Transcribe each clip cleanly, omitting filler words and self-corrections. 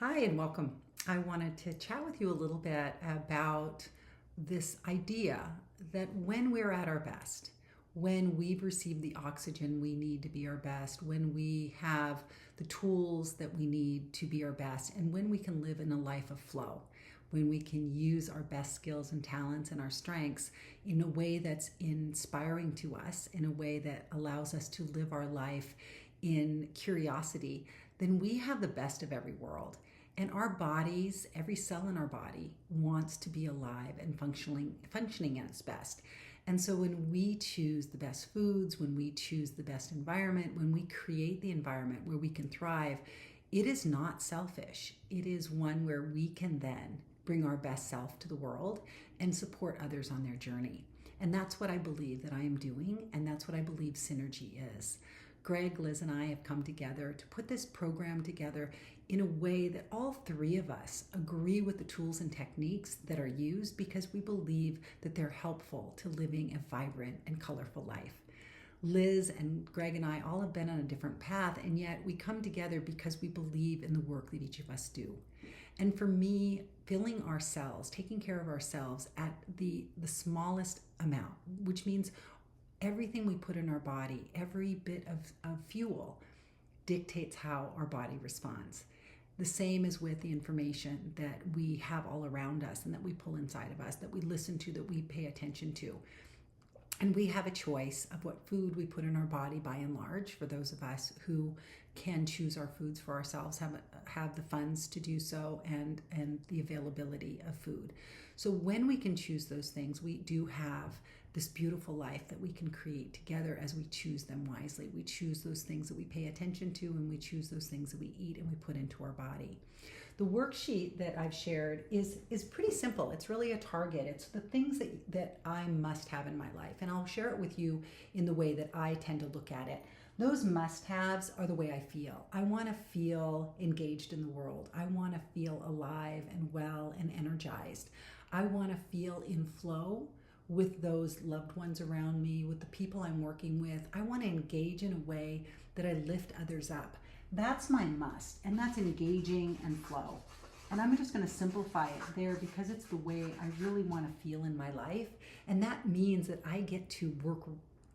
Hi and welcome. I wanted to chat with you a little bit about this idea that when we're at our best, when we've received the oxygen we need to be our best, when we have the tools that we need to be our best, and when we can live in a life of flow, when we can use our best skills and talents and our strengths in a way that's inspiring to us, in a way that allows us to live our life in curiosity, then we have the best of every world. And our bodies, every cell in our body wants to be alive and functioning at its best. And so when we choose the best foods, when we choose the best environment, when we create the environment where we can thrive, it is not selfish. It is one where we can then bring our best self to the world and support others on their journey. And that's what I believe that I am doing, and that's what I believe Synergy is. Greg, Liz, and I have come together to put this program together in a way that all three of us agree with the tools and techniques that are used because we believe that they're helpful to living a vibrant and colorful life. Liz and Greg and I all have been on a different path, and yet we come together because we believe in the work that each of us do. And for me, filling ourselves, taking care of ourselves at the smallest amount, which means everything we put in our body, every bit of fuel, dictates how our body responds. The same is with the information that we have all around us and that we pull inside of us, that we listen to, that we pay attention to. And we have a choice of what food we put in our body by and large, for those of us who can choose our foods for ourselves, have the funds to do so, and the availability of food. So when we can choose those things, we do have this beautiful life that we can create together as we choose them wisely. We choose those things that we pay attention to, and we choose those things that we eat and we put into our body. The worksheet that I've shared is pretty simple. It's really a target. It's the things that I must have in my life. And I'll share it with you in the way that I tend to look at it. Those must-haves are the way I feel. I want to feel engaged in the world. I want to feel alive and well and energized. I want to feel in flow with those loved ones around me, with the people I'm working with. I want to engage in a way that I lift others up. That's my must, and that's engaging and flow. And I'm just going to simplify it there because it's the way I really want to feel in my life. And that means that I get to work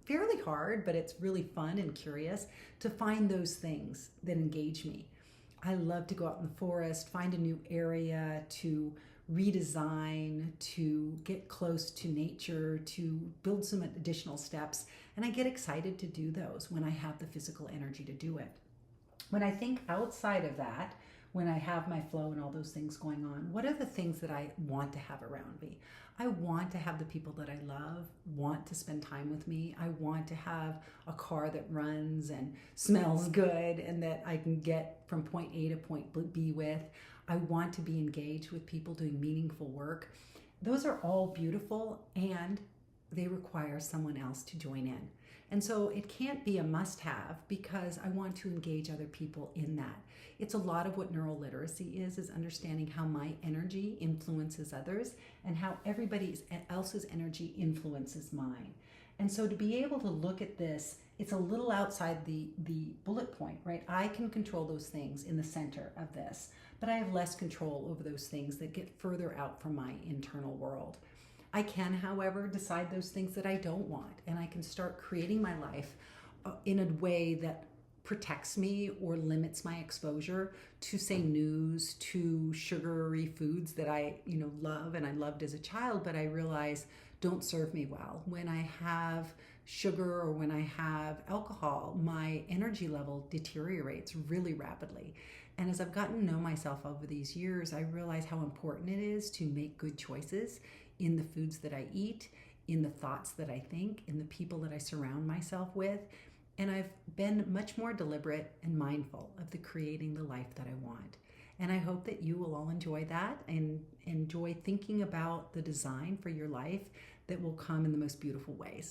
fairly hard, but it's really fun and curious to find those things that engage me. I love to go out in the forest, find a new area, to redesign, to get close to nature, to build some additional steps. And I get excited to do those when I have the physical energy to do it. When I think outside of that, when I have my flow and all those things going on, what are the things that I want to have around me? I want to have the people that I love want to spend time with me. I want to have a car that runs and smells good and that I can get from point A to point B with. I want to be engaged with people doing meaningful work. Those are all beautiful, and they require someone else to join in. And so it can't be a must-have because I want to engage other people in that. It's a lot of what neural literacy is understanding how my energy influences others and how everybody else's energy influences mine. And so to be able to look at this, it's a little outside the bullet point, right? I can control those things in the center of this, but I have less control over those things that get further out from my internal world. I can, however, decide those things that I don't want, and I can start creating my life in a way that protects me or limits my exposure to, say, news, to sugary foods that I love and I loved as a child, but I realize don't serve me well. When I have sugar or when I have alcohol, my energy level deteriorates really rapidly. And as I've gotten to know myself over these years, I realize how important it is to make good choices in the foods that I eat, in the thoughts that I think, in the people that I surround myself with. And I've been much more deliberate and mindful of creating the life that I want. And I hope that you will all enjoy that and enjoy thinking about the design for your life that will come in the most beautiful ways.